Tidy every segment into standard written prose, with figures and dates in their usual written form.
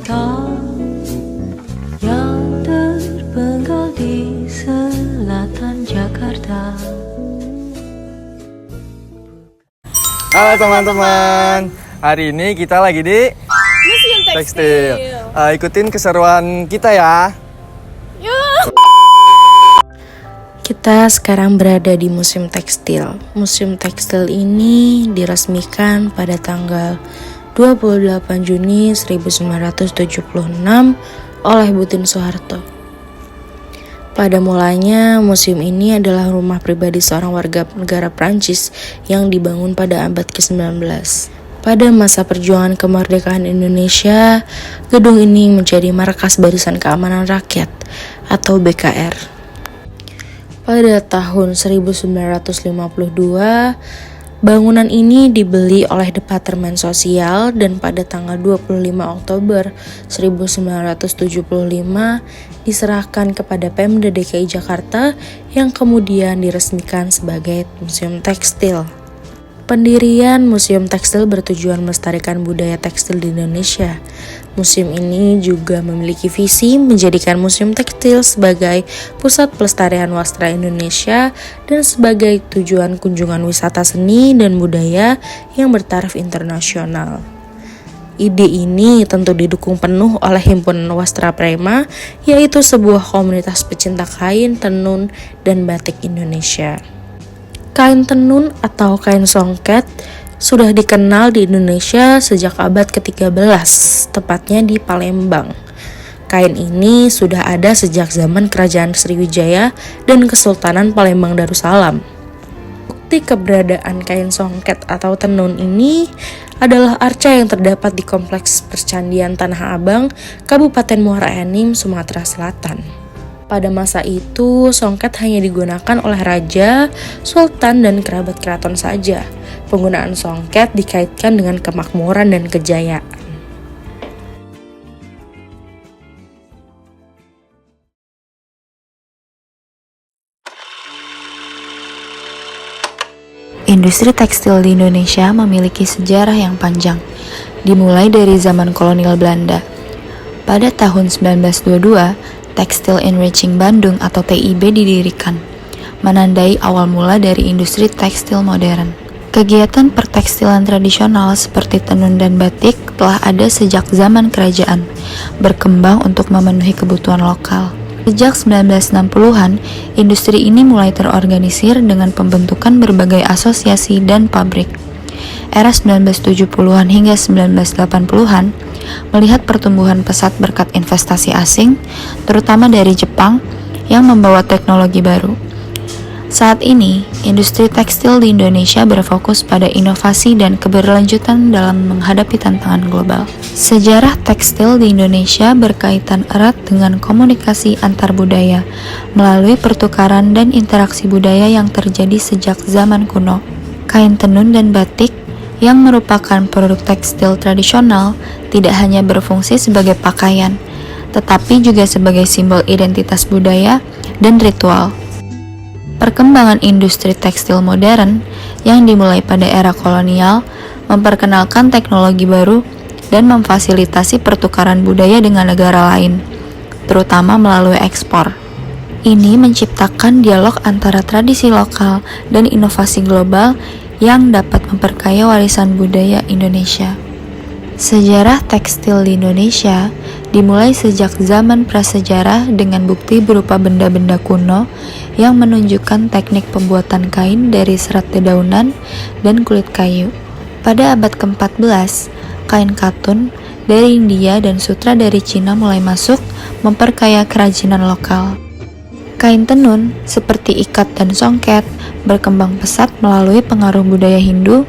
kota yang terpenggal di selatan Jakarta. Halo teman-teman, hari ini kita lagi di Museum Tekstil. Ikutin keseruan kita ya. Kita sekarang berada di Museum Tekstil. Museum Tekstil ini diresmikan pada tanggal 28 Juni 1976 oleh Butin Soeharto. Pada mulanya, museum ini adalah rumah pribadi seorang warga negara Prancis yang dibangun pada abad ke-19. Pada masa perjuangan kemerdekaan Indonesia, gedung ini menjadi markas Barisan Keamanan Rakyat atau BKR. Pada tahun 1952, bangunan ini dibeli oleh Departemen Sosial dan pada tanggal 25 Oktober 1975 diserahkan kepada Pemda DKI Jakarta yang kemudian diresmikan sebagai Museum Tekstil. Pendirian Museum Tekstil bertujuan melestarikan budaya tekstil di Indonesia. Museum ini juga memiliki visi menjadikan Museum Tekstil sebagai pusat pelestarian wastra Indonesia dan sebagai tujuan kunjungan wisata seni dan budaya yang bertaraf internasional. Ide ini tentu didukung penuh oleh Himpunan Wastra Prema, yaitu sebuah komunitas pecinta kain, tenun, dan batik Indonesia. Kain tenun atau kain songket sudah dikenal di Indonesia sejak abad ke-13, tepatnya di Palembang. Kain ini sudah ada sejak zaman Kerajaan Sriwijaya dan Kesultanan Palembang Darussalam. Bukti keberadaan kain songket atau tenun ini adalah arca yang terdapat di Kompleks Percandian Tanah Abang, Kabupaten Muara Enim, Sumatera Selatan. Pada masa itu, songket hanya digunakan oleh raja, sultan, dan kerabat keraton saja. Penggunaan songket dikaitkan dengan kemakmuran dan kejayaan. Industri tekstil di Indonesia memiliki sejarah yang panjang, dimulai dari zaman kolonial Belanda. Pada tahun 1922, Textile Enriching Bandung atau TIB didirikan, menandai awal mula dari industri tekstil modern. Kegiatan pertekstilan tradisional seperti tenun dan batik telah ada sejak zaman kerajaan, berkembang untuk memenuhi kebutuhan lokal. Sejak 1960-an, industri ini mulai terorganisir dengan pembentukan berbagai asosiasi dan pabrik. Era 1970-an hingga 1980-an melihat pertumbuhan pesat berkat investasi asing, terutama dari Jepang, yang membawa teknologi baru. Saat ini, industri tekstil di Indonesia berfokus pada inovasi dan keberlanjutan dalam menghadapi tantangan global. Sejarah tekstil di Indonesia berkaitan erat dengan komunikasi antar budaya, melalui pertukaran dan interaksi budaya yang terjadi sejak zaman kuno. Kain tenun dan batik yang merupakan produk tekstil tradisional tidak hanya berfungsi sebagai pakaian, tetapi juga sebagai simbol identitas budaya dan ritual. Perkembangan industri tekstil modern yang dimulai pada era kolonial memperkenalkan teknologi baru dan memfasilitasi pertukaran budaya dengan negara lain, terutama melalui ekspor. Ini menciptakan dialog antara tradisi lokal dan inovasi global yang dapat memperkaya warisan budaya Indonesia. Sejarah tekstil di Indonesia dimulai sejak zaman prasejarah dengan bukti berupa benda-benda kuno yang menunjukkan teknik pembuatan kain dari serat dedaunan dan kulit kayu. Pada abad ke-14, kain katun dari India dan sutra dari Cina mulai masuk memperkaya kerajinan lokal. Kain tenun seperti ikat dan songket berkembang pesat melalui pengaruh budaya Hindu,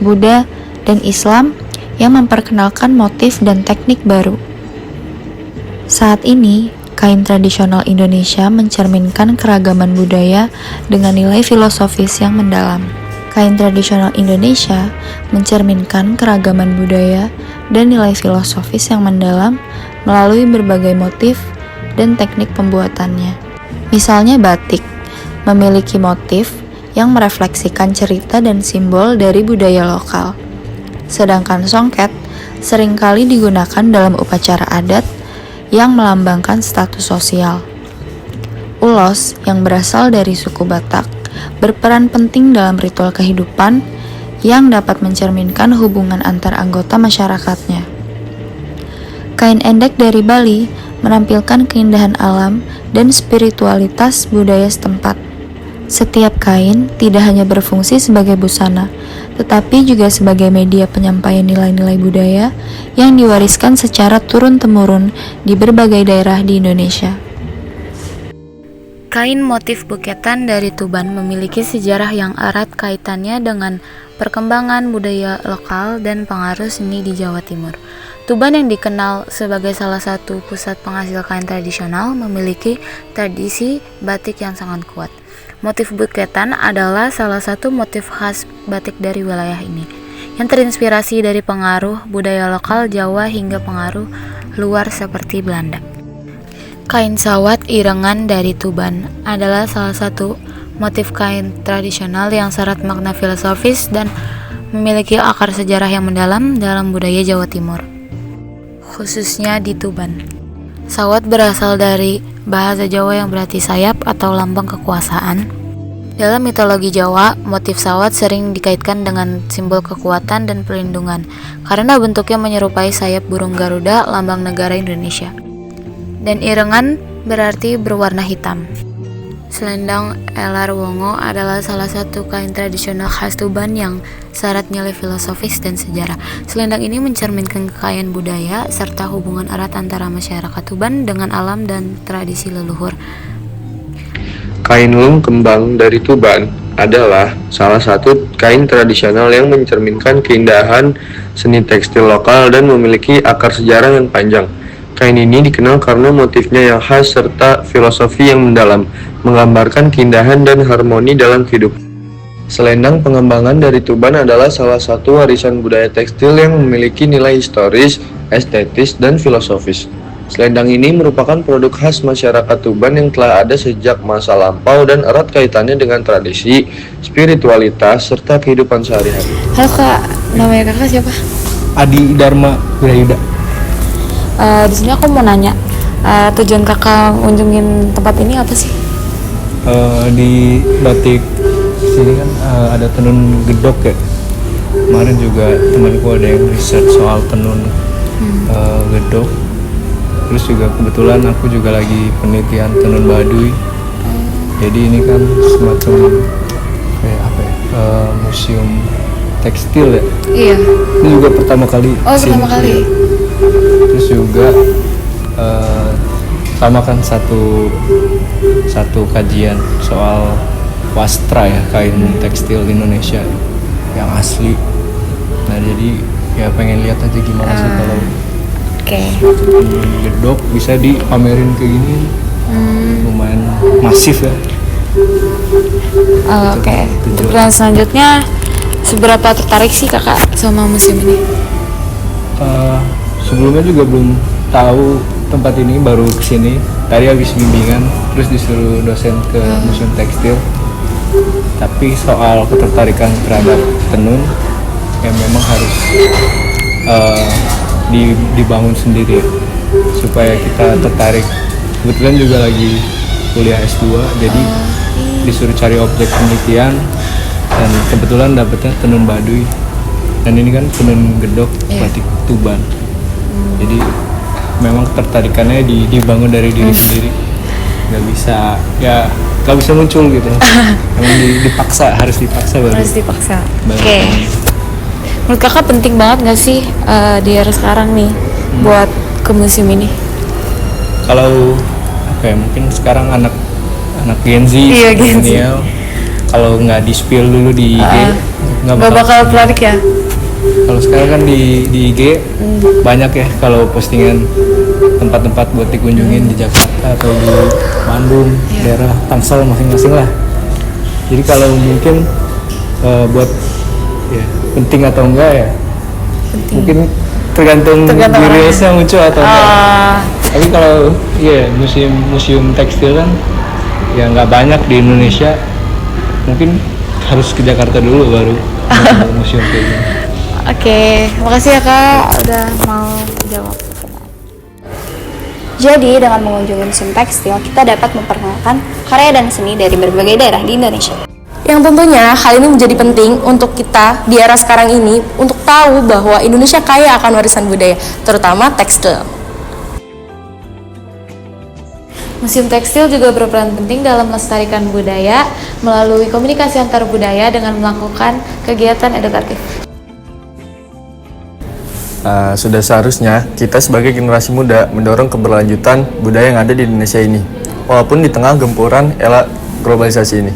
Buddha, dan Islam yang memperkenalkan motif dan teknik baru. Saat ini, kain tradisional Indonesia mencerminkan keragaman budaya dengan nilai filosofis yang mendalam. Kain tradisional Indonesia mencerminkan keragaman budaya dan nilai filosofis yang mendalam melalui berbagai motif dan teknik pembuatannya. Misalnya batik, memiliki motif yang merefleksikan cerita dan simbol dari budaya lokal. Sedangkan songket seringkali digunakan dalam upacara adat yang melambangkan status sosial. Ulos yang berasal dari suku Batak berperan penting dalam ritual kehidupan yang dapat mencerminkan hubungan antar anggota masyarakatnya. Kain endek dari Bali menampilkan keindahan alam dan spiritualitas budaya setempat. Setiap kain tidak hanya berfungsi sebagai busana, tetapi juga sebagai media penyampaian nilai-nilai budaya yang diwariskan secara turun-temurun di berbagai daerah di Indonesia. Kain motif buketan dari Tuban memiliki sejarah yang erat kaitannya dengan perkembangan budaya lokal dan pengaruh seni di Jawa Timur. Tuban yang dikenal sebagai salah satu pusat penghasil kain tradisional memiliki tradisi batik yang sangat kuat. Motif buketan adalah salah satu motif khas batik dari wilayah ini, yang terinspirasi dari pengaruh budaya lokal Jawa hingga pengaruh luar seperti Belanda. Kain sawat irengan dari Tuban adalah salah satu motif kain tradisional yang syarat makna filosofis dan memiliki akar sejarah yang mendalam dalam budaya Jawa Timur, khususnya di Tuban. Sawat berasal dari bahasa Jawa yang berarti sayap atau lambang kekuasaan. Dalam mitologi Jawa, motif sawat sering dikaitkan dengan simbol kekuatan dan perlindungan karena bentuknya menyerupai sayap burung Garuda, lambang negara Indonesia. Dan irengan berarti berwarna hitam. Selendang Elar Wongo adalah salah satu kain tradisional khas Tuban yang syarat nilai filosofis dan sejarah. Selendang ini mencerminkan kekayaan budaya serta hubungan erat antara masyarakat Tuban dengan alam dan tradisi leluhur. Kain lung kembang dari Tuban adalah salah satu kain tradisional yang mencerminkan keindahan seni tekstil lokal dan memiliki akar sejarah yang panjang. Kain ini dikenal karena motifnya yang khas serta filosofi yang mendalam, menggambarkan keindahan dan harmoni dalam kehidupan. Selendang pengembangan dari Tuban adalah salah satu warisan budaya tekstil yang memiliki nilai historis, estetis, dan filosofis. Selendang ini merupakan produk khas masyarakat Tuban yang telah ada sejak masa lampau dan erat kaitannya dengan tradisi, spiritualitas, serta kehidupan sehari-hari. Halo Kak, namanya Kakak siapa? Adi Dharma Wirayuda. Di sini aku mau nanya, tujuan Kakak ngunjungin tempat ini apa sih? Di batik sini kan ada tenun gedok ya. Kemarin juga temanku ada yang riset soal tenun gedok. Terus juga kebetulan aku juga lagi penelitian tenun Baduy. Jadi ini kan semacam kayak apa ya? Museum tekstil ya. Iya. Ini juga pertama kali. Oh, pertama kali. Terus juga sama kan satu kajian soal wastra ya, kain tekstil Indonesia yang asli. Nah jadi ya pengen lihat aja gimana sih kalau gedok bisa dipamerin kayak gini. Lumayan masif ya. Oke. Dan selanjutnya, seberapa tertarik sih Kakak sama museum ini? Sebelumnya juga belum tahu tempat ini, baru kesini. Tadi habis bimbingan, terus disuruh dosen ke museum tekstil. Tapi soal ketertarikan terhadap tenun, ya memang harus dibangun sendiri supaya kita tertarik. Kebetulan juga lagi kuliah S2, jadi disuruh cari objek penelitian dan kebetulan dapetnya tenun Baduy. Dan ini kan tenun gedok batik Tuban. Jadi memang ketertarikannya dibangun dari diri sendiri, nggak bisa muncul gitu. Memang harus dipaksa baru. Harus dipaksa. Oke. Menurut Kakak penting banget nggak sih di era sekarang nih buat ke museum ini? Kalau mungkin sekarang anak Gen Z, milenial, kalau nggak di-spill dulu di IG nggak bakal tertarik ya. Kalau sekarang kan di IG banyak ya kalau postingan tempat-tempat buat dikunjungin di Jakarta atau di Bandung, daerah Tangsel masing-masing lah. Jadi kalau mungkin buat penting atau enggak ya, mungkin tergantung dirinya muncul atau enggak. Tapi kalau museum tekstil kan ya nggak banyak di Indonesia, mungkin harus ke Jakarta dulu baru museum kayak gini. Oke, makasih ya Kak udah mau jawab. Jadi, dengan mengunjungi museum tekstil, kita dapat memperkenalkan karya dan seni dari berbagai daerah di Indonesia. Yang tentunya hal ini menjadi penting untuk kita di era sekarang ini untuk tahu bahwa Indonesia kaya akan warisan budaya, terutama tekstil. Museum tekstil juga berperan penting dalam melestarikan budaya melalui komunikasi antar budaya dengan melakukan kegiatan edukatif. Sudah seharusnya kita sebagai generasi muda mendorong keberlanjutan budaya yang ada di Indonesia ini, walaupun di tengah gempuran era globalisasi ini.